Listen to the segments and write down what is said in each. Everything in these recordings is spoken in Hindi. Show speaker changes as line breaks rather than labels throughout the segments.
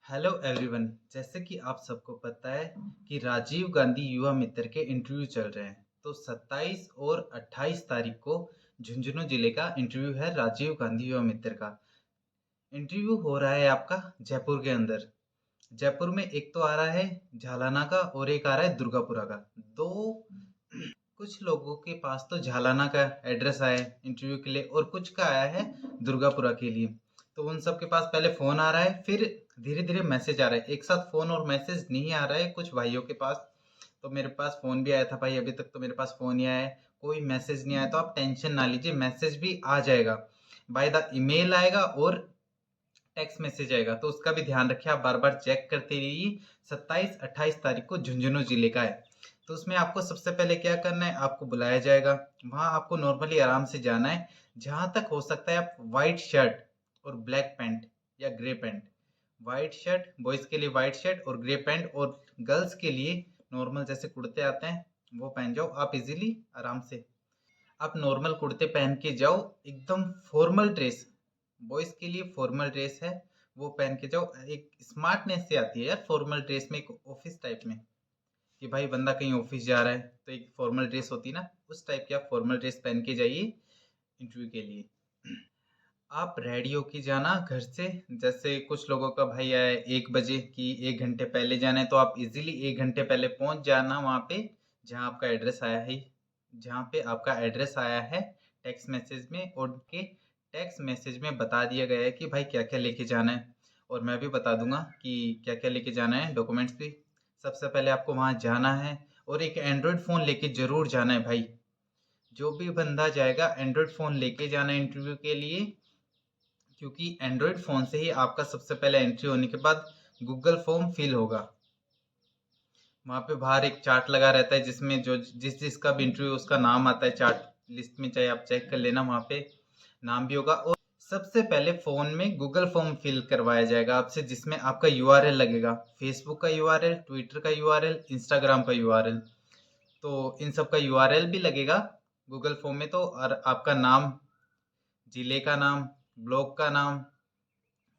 Hello everyone. जैसे कि आप सबको पता है कि राजीव गांधी युवा मित्र के इंटरव्यू चल रहे हैं। तो 27 और 28 तारीख को झुंझुनू जिले का इंटरव्यू है। राजीव गांधी युवा मित्र का इंटरव्यू हो रहा है आपका जयपुर के अंदर। जयपुर में एक तो आ रहा है झालाना का और एक आ रहा है दुर्गापुरा का। दो कुछ लोगों के पास तो झालाना का एड्रेस आया है इंटरव्यू के लिए और कुछ का आया है दुर्गापुरा के लिए। तो उन सब के पास पहले फोन आ रहा है, फिर धीरे धीरे मैसेज आ रहा है। एक साथ फोन और मैसेज नहीं आ रहा है कुछ भाइयों के पास। तो मेरे पास फोन भी आया था भाई, अभी तक तो मेरे पास फोन ही आया है, कोई मैसेज नहीं आया। तो आप टेंशन ना लीजिए, मैसेज भी आ जाएगा, बाय द ईमेल आएगा और टेक्स्ट मैसेज आएगा। तो उसका भी ध्यान रखिए, आप बार बार चेक करते रहिए। 27-28 तारीख को झुंझुनू जिले का है। तो उसमें आपको सबसे पहले क्या करना है, आपको बुलाया जाएगा। वहां आपको नॉर्मली आराम से जाना है। जहां तक हो सकता है आप व्हाइट शर्ट और ब्लैक पैंट या grey pant, white shirt boys के लिए व्हाइट शर्ट और ग्रे पैंट, और गर्ल्स के लिए नॉर्मल जैसे कुर्ते आते हैं वो पहन जाओ। आप इजीली आराम से आप नॉर्मल कुर्ते पहन के जाओ, एकदम फॉर्मल ड्रेस। बॉयज के लिए फॉर्मल ड्रेस है, वो पहन के जाओ। एक स्मार्टनेस से आती है यार फॉर्मल ड्रेस में, एक ऑफिस टाइप में, कि भाई बंदा कहीं ऑफिस जा रहा है तो एक फॉर्मल ड्रेस होती है ना, उस टाइप की आप फॉर्मल ड्रेस पहन के जाइए इंटरव्यू के लिए। आप रेडी होके जाना घर से। जैसे कुछ लोगों का भाई है 1 बजे की 1 घंटे पहले जाना है, तो आप इजीली 1 घंटे पहले पहुंच जाना वहां पे जहां आपका एड्रेस आया है। जहाँ पे आपका एड्रेस आया है टेक्स्ट मैसेज में, और उनके टेक्स्ट मैसेज में बता दिया गया है कि भाई क्या क्या लेके जाना है। और मैं भी बता दूंगा कि क्या क्या लेके जाना है, डॉक्यूमेंट्स भी। सबसे पहले आपको वहां जाना है और एक एंड्रॉयड फ़ोन लेके ज़रूर जाना है भाई। जो भी बंदा जाएगा एंड्रॉयड फ़ोन लेके जाना है इंटरव्यू के लिए, क्योंकि एंड्रॉयड फ़ोन से ही आपका सबसे पहले एंट्री होने के बाद गूगल फॉर्म फिल होगा। वहाँ पे बाहर एक चार्ट लगा रहता है जिसमें जो जिस जिसका भी इंटरव्यू उसका नाम आता है चार्ट लिस्ट में, चाहे आप चेक कर लेना, वहाँ पे नाम भी होगा। और सबसे पहले फोन में गूगल फॉर्म फिल करवाया जाएगा आपसे, जिसमें आपका यूआरएल लगेगा, फेसबुक का यूआरएल, ट्विटर का यूआरएल, इंस्टाग्राम का यूआरएल। तो इन सब का यूआरएल भी लगेगा गूगल फॉर्म में। तो और आपका नाम, जिले का नाम, ब्लॉक का नाम,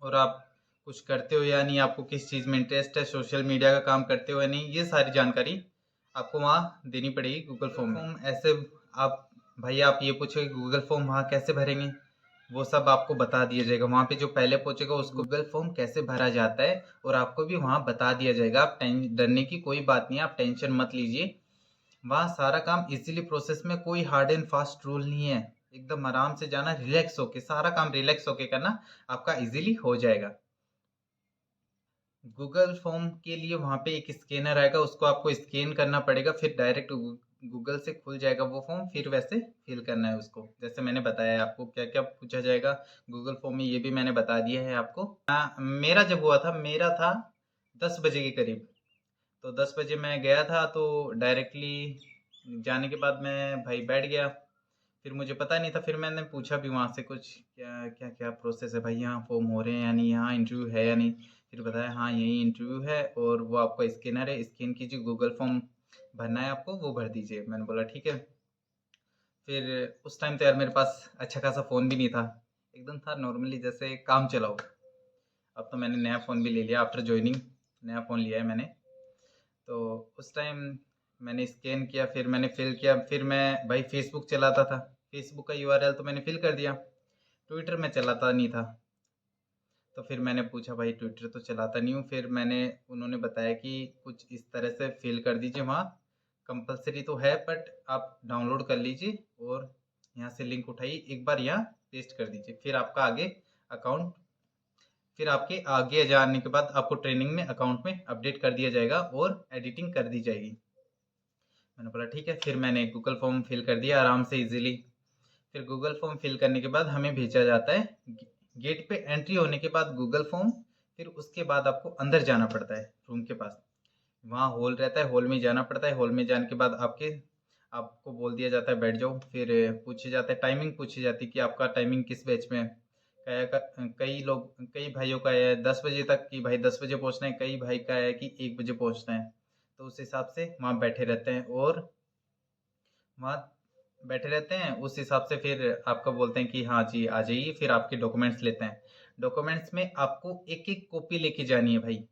और आप कुछ करते हो या नहीं, आपको किस चीज़ में इंटरेस्ट है, सोशल मीडिया का काम करते हो या नहीं, ये सारी जानकारी आपको वहाँ देनी पड़ेगी गूगल फॉर्म में। ऐसे आप भाई आप ये पूछोगे गूगल फॉर्म वहाँ कैसे भरेंगे, वो सब आपको बता दिया जाएगा। वहाँ पे जो पहले पहुंचेगा उसको गूगल फॉर्म कैसे भरा जाता है और आपको भी वहाँ बता दिया जाएगा। आप डरने की कोई बात नहीं है, आप टेंशन मत लीजिए। वहाँ सारा काम इजीली प्रोसेस में, कोई हार्ड एंड फास्ट रूल नहीं है। एकदम आराम से जाना, रिलैक्स होके, सारा काम रिलैक्स होके करना, आपका इजीली हो जाएगा। गूगल फॉर्म के लिए वहाँ पे एक स्कैनर आएगा, उसको आपको स्कैन करना पड़ेगा, फिर डायरेक्ट गूगल से खुल जाएगा वो फॉर्म। फिर वैसे फिल करना है उसको, जैसे मैंने बताया है आपको क्या क्या पूछा जाएगा गूगल फॉर्म में, ये भी मैंने बता दिया है आपको। मेरा जब हुआ था, मेरा था 10 बजे के करीब। तो 10 बजे मैं गया था, तो डायरेक्टली जाने के बाद मैं भाई बैठ गया। फिर मुझे पता नहीं था, फिर मैंने पूछा भी वहाँ से कुछ क्या क्या क्या प्रोसेस है भाई, यहाँ फॉर्म हो रहे हैं या नहीं, यहाँ इंटरव्यू है या नहीं। फिर बताया हाँ यही इंटरव्यू है और वो आपका स्कैनर है, स्कैन कीजिए, गूगल फॉर्म भरना है आपको, वो भर दीजिए। मैंने बोला ठीक है। फिर उस टाइम तो यार मेरे पास अच्छा खासा फ़ोन भी नहीं था, एकदम था नॉर्मली जैसे काम चलाओ। अब तो मैंने नया फ़ोन भी ले लिया आफ्टर ज्वाइनिंग, नया फ़ोन लिया है मैंने। तो उस टाइम मैंने स्कैन किया, फिर मैंने फिल किया। फिर मैं भाई फेसबुक चलाता था, फेसबुक का यूआरएल तो मैंने फिल कर दिया। ट्विटर में चलाता नहीं था, तो फिर मैंने पूछा भाई ट्विटर तो चलाता नहीं हूँ। फिर मैंने उन्होंने बताया कि कुछ इस तरह से फिल कर दीजिए, वहाँ कंपलसरी तो है बट आप डाउनलोड कर लीजिए और यहाँ से लिंक उठाइए, एक बार यहाँ पेस्ट कर दीजिए, फिर आपका आगे अकाउंट, फिर आपके आगे जाने के बाद आपको ट्रेनिंग में अकाउंट में अपडेट कर दिया जाएगा और एडिटिंग कर दी जाएगी। मैंने बोला ठीक है। फिर मैंने गूगल फॉर्म फिल कर दिया आराम से इजीली। फिर गूगल फॉर्म फिल करने के बाद हमें भेजा जाता है गेट पे एंट्री होने के बाद गूगल फॉर्म। फिर उसके बाद आपको अंदर जाना पड़ता है रूम के पास, वहाँ हॉल रहता है, हॉल में जाना पड़ता है। हॉल में जाने के बाद आपको बोल दिया जाता है बैठ जाओ। फिर पूछे जाता है, टाइमिंग पूछी जाती है कि आपका टाइमिंग किस बैच में है। कई भाइयों का है 10 बजे तक कि भाई 10 बजे पहुंचना है, कई भाई का है कि 1 बजे पहुंचना है। तो उस हिसाब से वहाँ बैठे रहते हैं और वहाँ बैठे रहते हैं उस हिसाब से। फिर आपका बोलते हैं कि हाँ जी आ जाइए, फिर आपके डॉक्यूमेंट्स लेते हैं। डॉक्यूमेंट्स में आपको एक एक कॉपी लेके जानी है भाई।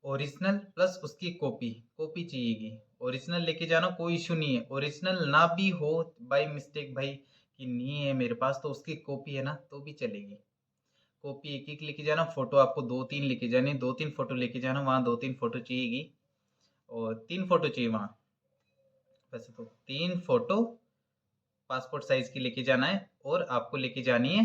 ओरिजिनल प्लस उसकी कॉपी, कॉपी चाहिएगी। ओरिजिनल लेके जाना, कोई इशू नहीं है। ओरिजिनल ना भी हो बाय मिस्टेक भाई कि नहीं है मेरे पास, तो उसकी कॉपी है ना तो भी चलेगी। कॉपी एक एक लेके जाना। फोटो आपको दो तीन लेके जाने, दो तीन फोटो लेके जाना, वहाँ दो तीन फोटो चाहिएगी और तीन फोटो चाहिए वहाँ। वैसे तो तीन फोटो पासपोर्ट साइज की लेके जाना है और आपको लेके जानी है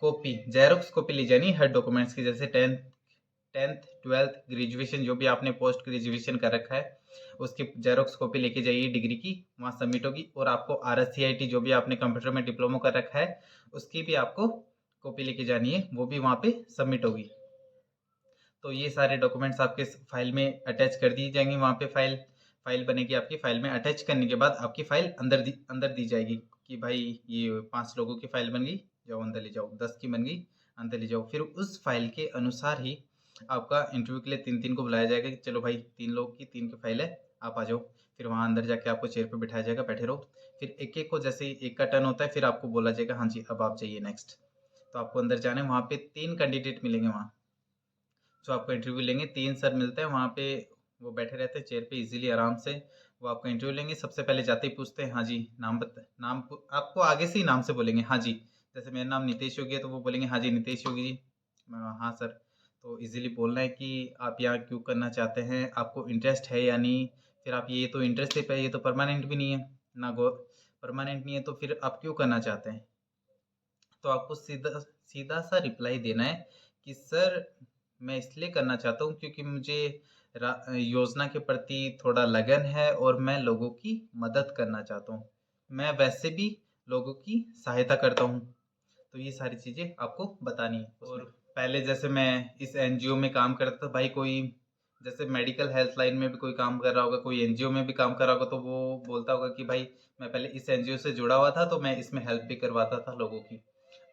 कॉपी, जेरोक्स कॉपी ले जानी है हर डॉक्यूमेंट्स की। जैसे टेंथ ट्वेल्थ ग्रेजुएशन जो भी आपने पोस्ट ग्रेजुएशन कर रखा है उसकी जेरोक्स कॉपी लेके जाइए डिग्री की, वहाँ सबमिट होगी। और आपको RSCIT जो भी आपने कंप्यूटर में डिप्लोमा कर रखा है उसकी भी आपको कॉपी लेके जानी है, वो भी वहाँ पे सबमिट होगी। तो ये सारे डॉक्यूमेंट्स आपके फाइल में अटैच कर दी जाएंगे। वहाँ पे फाइल फाइल बनेगी आपकी। फाइल में अटैच करने के बाद आपकी फाइल अंदर दी जाएगी कि भाई ये 5 लोगों की फाइल बन गई, जाओ अंदर ले जाओ। 10 की बन गई, अंदर ले जाओ। फिर उस फाइल के अनुसार ही आपका इंटरव्यू के लिए 3 को बुलाया जाएगा कि चलो भाई 3 लोग की 3 की फाइल है, आप आ जाओ। फिर वहाँ अंदर जाके आपको चेयर पे बिठाया जाएगा, बैठे रहो। फिर एक एक को जैसे ही एक का टर्न होता है फिर आपको बोला जाएगा हाँ जी अब आप जाइए नेक्स्ट। तो आपको अंदर जाना है। वहाँ पे 3 कैंडिडेट मिलेंगे वहाँ जो आपका इंटरव्यू लेंगे। 3 सर मिलते हैं वहाँ पे, वो बैठे रहते हैं चेयर पे इजीली आराम से। वो आपका इंटरव्यू लेंगे। सबसे पहले जाते ही पूछते हैं हाँ जी नाम बता, आपको आगे से ही नाम से बोलेंगे हाँ जी। जैसे मेरा नाम नितेश योगी है तो वो बोलेंगे हाँ जी नितेश योगी जी। हाँ सर। तो इजीली बोलना है कि आप यहाँ क्यों करना चाहते हैं, आपको इंटरेस्ट है या नहीं। फिर आप ये तो इंटरेस्ट है, ये तो परमानेंट भी नहीं है ना, गो परमानेंट नहीं है तो फिर आप क्यों करना चाहते हैं। तो आपको सीधा सीधा सा रिप्लाई देना है कि सर मैं इसलिए करना चाहता हूँ क्योंकि मुझे योजना के प्रति थोड़ा लगन है और मैं लोगों की मदद करना चाहता हूँ। मैं वैसे भी लोगों की सहायता करता हूँ। तो ये सारी चीज़ें आपको बतानी है उसमें। और पहले जैसे मैं इस एनजीओ में काम करता था भाई, कोई जैसे मेडिकल हेल्थ लाइन में भी कोई काम कर रहा होगा, कोई एनजीओ में भी काम कर रहा होगा, तो वो बोलता होगा कि भाई मैं पहले इस एनजीओ से जुड़ा हुआ था तो मैं इसमें हेल्प भी करवाता था लोगों की।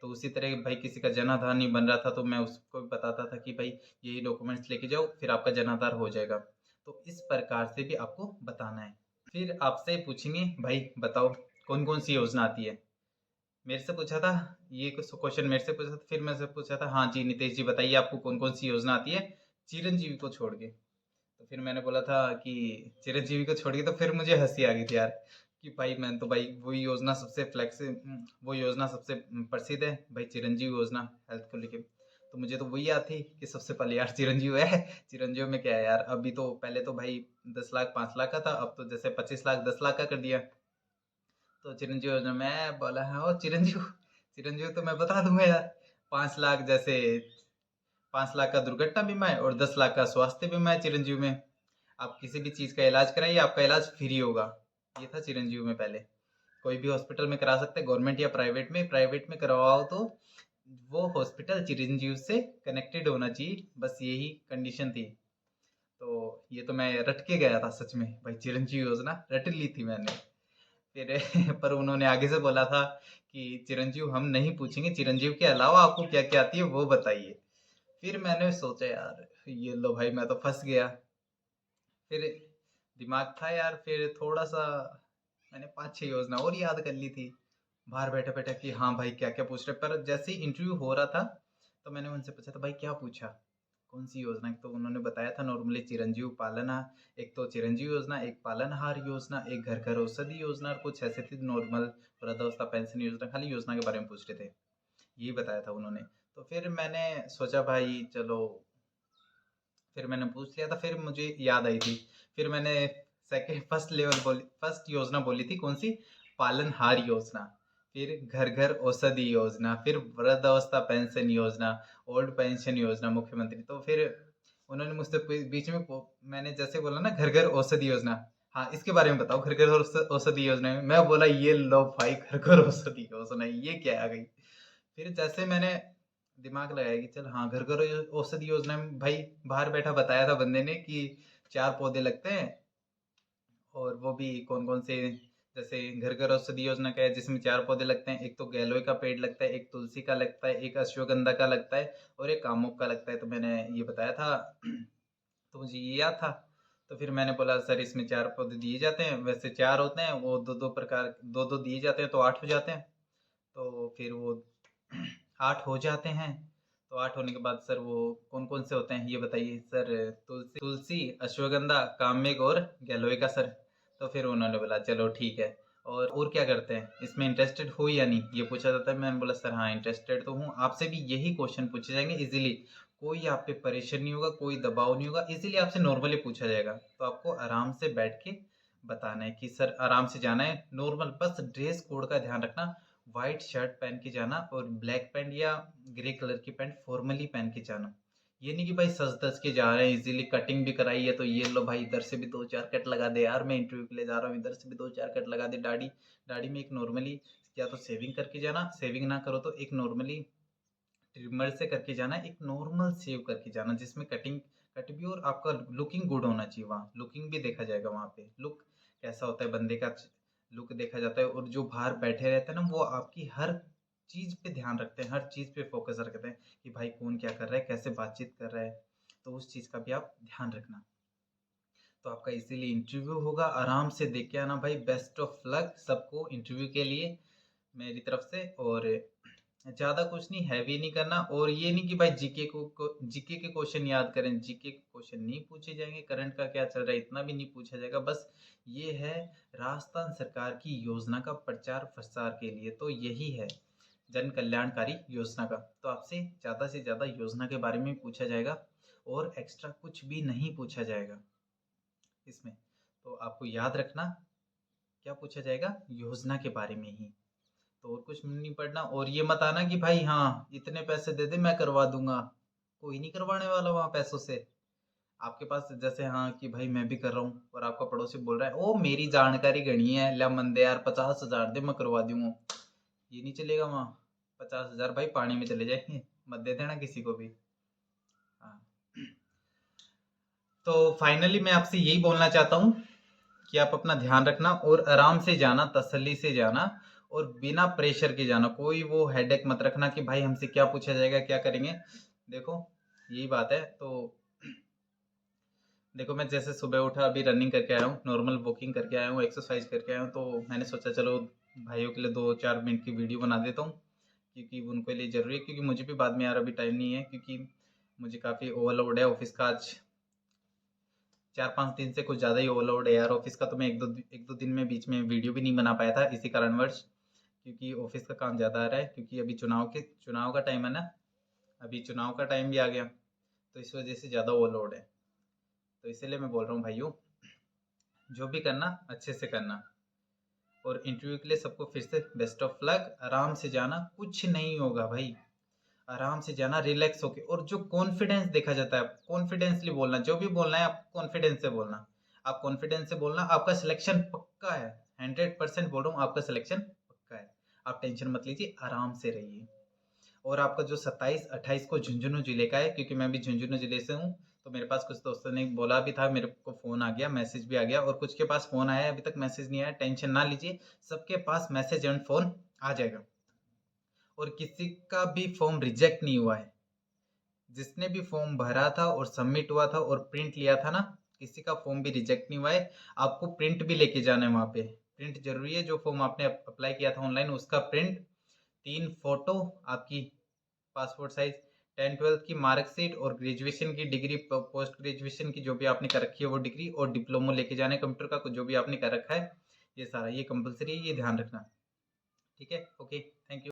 तो उसी तरह भाई किसी का जनाधार नहीं बन रहा था तो मैं उसको भी बताता था कि भाई यही डॉक्यूमेंट्स लेके जाओ फिर आपका जनाधार हो जाएगा। तो इस प्रकार से भी आपको बताना है। फिर आपसे पूछेंगे भाई बताओ कौन कौन सी योजना आती है। मेरे से पूछा था, ये कुछ क्वेश्चन मेरे से पूछा था, फिर मैं से पूछा था हाँ जी नितेश जी बताइए आपको कौन कौन सी योजना आती है चिरंजीवी को छोड़ के। तो फिर मैंने बोला था कि चिरंजीवी को छोड़ के, तो फिर मुझे हंसी आ गई थी यार कि भाई मैं तो भाई वही योजना सबसे वो योजना सबसे प्रसिद्ध है भाई, चिरंजीवी योजना हेल्थ को लेके। तो मुझे तो वही याद थी कि सबसे पहले यार चिरंजीवी है। चिरंजीवी में क्या है यार, अभी तो पहले तो भाई 10 लाख 5 लाख का था, अब तो जैसे 25 लाख 10 लाख का कर दिया। तो चिरंजीव योजना मैं बोला हाँ ओ चिरंजीव, चिरंजीव तो मैं बता दूंगा यार। 5 लाख जैसे 5 लाख का दुर्घटना बीमा है और 10 लाख का स्वास्थ्य बीमा है चिरंजीव में। आप किसी भी चीज का इलाज कराइए आपका इलाज फ्री होगा। ये था चिरंजीव में पहले। कोई भी हॉस्पिटल में करा सकते हैं, गवर्नमेंट या प्राइवेट में। प्राइवेट में करवाओ तो वो हॉस्पिटल चिरंजीव से कनेक्टेड होना चाहिए, बस यही कंडीशन थी। तो ये तो मैं रट के गया था सच में भाई, चिरंजीव योजना रट ली थी मैंने। फिर पर उन्होंने आगे से बोला था कि चिरंजीव हम नहीं पूछेंगे, चिरंजीव के अलावा आपको क्या क्या आती है वो बताइए। फिर मैंने सोचा यार ये लो भाई मैं तो फंस गया। फिर दिमाग था यार, फिर थोड़ा सा मैंने 5-6 योजना और याद कर ली थी बाहर बैठे बैठे कि हाँ भाई क्या क्या पूछ रहे। पर जैसे ही इंटरव्यू हो रहा था तो मैंने उनसे पूछा था भाई क्या पूछा, कौन सी योजना। तो उन्होंने बताया था नॉर्मली चिरंजीव पालनहार, एक तो चिरंजीव योजना, एक पालनहार योजना, एक घर घर औषधि योजना, और कुछ ऐसे थी नॉर्मल वृद्धावस्था पेंशन योजना। खाली योजना के बारे में पूछ रहे थे, यही बताया था उन्होंने। तो फिर मैंने सोचा भाई चलो, फिर मैंने पूछ लिया था। फिर मुझे याद आई थी, फिर मैंने सेकेंड फर्स्ट योजना बोली थी कौन सी, पालनहार योजना। फिर घर घर औषधि योजना, फिर वृद्धावस्था पेंशन योजना, ओल्ड पेंशन योजना मुख्यमंत्री। तो फिर उन्होंने मुझसे बीच में मैंने जैसे बोला ना घर घर औषधि योजना, हाँ इसके बारे में बताओ घर घर औषधि योजना में। मैं बोला ये लो भाई घर घर औषधि योजना ये क्या आ गई। फिर जैसे मैंने दिमाग लगाया कि चल हाँ घर घर औषधि योजना में भाई, बाहर बैठा बताया था बंदे ने कि 4 पौधे लगते हैं और वो भी कौन कौन से। जैसे घर घर औषधि योजना का है जिसमें 4 पौधे लगते हैं, एक तो गैलोय का पेड़ लगता है, एक तुलसी का लगता है, एक अश्वगंधा का लगता है और एक कामुक का लगता है। तो मैंने ये बताया था तो मुझे ये याद था। तो फिर मैंने बोला सर इसमें 4 पौधे दिए जाते हैं, वैसे 4 होते हैं, वो दो दो प्रकार दो दो दिए जाते हैं तो 8 हो जाते हैं। तो फिर वो 8 हो जाते हैं तो 8 होने के बाद सर वो कौन कौन से होते हैं ये बताइए सर। तुलसी तुलसी, अश्वगंधा, काममेघ और गैलोय का सर। तो फिर उन्होंने बोला चलो ठीक है, और क्या करते हैं, इसमें इंटरेस्टेड हो या नहीं ये पूछा जाता है। मैंने बोला सर हाँ इंटरेस्टेड तो हूँ, आपसे भी यही क्वेश्चन पूछे जाएंगे इजीली, कोई आप पे परेशान नहीं होगा, कोई दबाव नहीं होगा, इजीली आपसे नॉर्मली पूछा जाएगा। तो आपको आराम से बैठ के बताना है कि सर आराम से जाना है नॉर्मल, बस ड्रेस कोड का ध्यान रखना, व्हाइट शर्ट पहन के जाना और ब्लैक पैंट या ग्रे कलर की पैंट फॉर्मली पहन के जाना। ये नहीं कि भाई सज धज के जा रहे हैं, इजीली कटिंग भी कराई है तो ये लो भाई इधर से भी 2-4 कट लगा दे यार, मैं इंटरव्यू के लिए जा रहा हूँ, इधर से भी 2-4 कट लगा दे। दाढ़ी दाढ़ी में एक नॉर्मली या तो सेविंग करके जाना, सेविंग ना करो तो एक नॉर्मली ट्रिमर से करके जाना, एक नॉर्मल सेव करके जाना जिसमें कटिंग कट भी और आपका लुकिंग गुड होना चाहिए। वहाँ लुकिंग भी देखा जाएगा, वहाँ पे लुक कैसा होता है बंदे का, लुक देखा जाता है। और जो बाहर बैठे रहते हैं ना वो आपकी हर चीज पे ध्यान रखते हैं, हर चीज पे फोकस रखते हैं कि भाई कौन क्या कर रहा है, कैसे बातचीत कर रहा है, तो उस चीज का भी आप ध्यान रखना। तो आपका इसीलिए इंटरव्यू होगा, आराम से देख के आना भाई। बेस्ट ऑफ लक सबको इंटरव्यू के लिए मेरी तरफ से। और ज्यादा कुछ नहीं, हैवी नहीं करना, और ये नहीं कि भाई जीके के क्वेश्चन याद करें, जीके के क्वेश्चन नहीं पूछे जाएंगे, करंट का क्या चल रहा है इतना भी नहीं पूछा जाएगा। बस ये है राजस्थान सरकार की योजना का प्रचार प्रसार के लिए, तो यही है जन कल्याणकारी योजना का। तो आपसे ज्यादा से ज्यादा योजना के बारे में पूछा जाएगा और एक्स्ट्रा कुछ भी नहीं पूछा जाएगा इसमें। तो आपको याद रखना क्या पूछा जाएगा, योजना के बारे में ही, तो और कुछ नहीं पढ़ना। और ये मत आना कि भाई हाँ इतने पैसे दे दे मैं करवा दूंगा, कोई नहीं करवाने वाला वहां पैसों से। आपके पास जैसे हाँ कि भाई मैं भी कर रहा हूँ और आपका पड़ोसी बोल रहा है ओ मेरी जानकारी गणी है, ला मंदे यार 50,000 दे मैं करवा दूंगा, ये नहीं चलेगा वहाँ। 50,000 भाई पानी में चले जाएंगे, मत दे देना किसी को भी। हाँ, तो फाइनली मैं आपसे यही बोलना चाहता हूँ कि आप अपना ध्यान रखना और आराम से जाना, तसल्ली से जाना और बिना प्रेशर के जाना। कोई वो हेडेक मत रखना कि भाई हमसे क्या पूछा जाएगा, क्या करेंगे। देखो यही बात है। तो देखो मैं जैसे सुबह उठा, अभी रनिंग करके आया हूँ, नॉर्मल वॉकिंग करके आया हूँ, एक्सरसाइज करके आया हूँ, तो मैंने सोचा चलो भाइयों के लिए 2-4 मिनट की वीडियो बना देता हूँ, क्योंकि उनके लिए ज़रूरी है, क्योंकि मुझे भी बाद में यार अभी टाइम नहीं है, क्योंकि मुझे काफ़ी ओवरलोड है ऑफिस का। आज 4-5 दिन से कुछ ज़्यादा ही ओवरलोड है यार ऑफिस का, तो मैं एक दो दिन में बीच में वीडियो भी नहीं बना पाया था इसी कारणवश, क्योंकि ऑफिस का काम ज़्यादा आ रहा है, क्योंकि अभी चुनाव का टाइम है ना, अभी चुनाव का टाइम भी आ गया, तो इस वजह से ज़्यादा ओवरलोड है। तो इसीलिए मैं बोल रहा हूँ भाइयों, जो भी करना अच्छे से करना। और इंटरव्यू के लिए सबको फिर से बेस्ट ऑफ लक, आराम से जाना, कुछ नहीं होगा भाई, आराम से जाना रिलैक्स होके। और जो कॉन्फिडेंस देखा जाता है, कॉन्फिडेंसली बोलना, जो भी बोलना है आप कॉन्फिडेंस से बोलना, आप कॉन्फिडेंस से बोलना, आपका सिलेक्शन पक्का है। 100% बोल रहा हूँ, आपका सिलेक्शन पक्का है। आप टेंशन मत लीजिए, आराम से रहिए। और आपका जो 27-28 को झुंझुनू जिले का है, क्योंकि मैं भी झुंझुनू जिले से हूँ, तो मेरे पास कुछ दोस्तों ने बोला भी था, मेरे को फोन आ गया, मैसेज भी आ गया, और कुछ के पास फोन आया है, अभी तक मैसेज नहीं आया, टेंशन ना लीजिए, सबके पास मैसेज एंड फोन आ जाएगा। और किसी का भी फॉर्म रिजेक्ट नहीं हुआ है, जिसने भी फॉर्म भरा था और सबमिट हुआ था और प्रिंट लिया था ना, किसी का फॉर्म भी रिजेक्ट नहीं हुआ है। आपको प्रिंट भी लेके जाना है, वहाँ पे प्रिंट जरूरी है, जो फॉर्म आपने अप्लाई किया था ऑनलाइन उसका प्रिंट, 3 फोटो आपकी, पासपोर्ट साइज, 10-12 की मार्कशीट और ग्रेजुएशन की डिग्री, पोस्ट ग्रेजुएशन की जो भी आपने कर रखी है वो डिग्री, और डिप्लोमा लेके जाना है कंप्यूटर का जो भी आपने कर रखा है, ये सारा ये कंपलसरी है, ये ध्यान रखना। ठीक है, ओके, थैंक यू।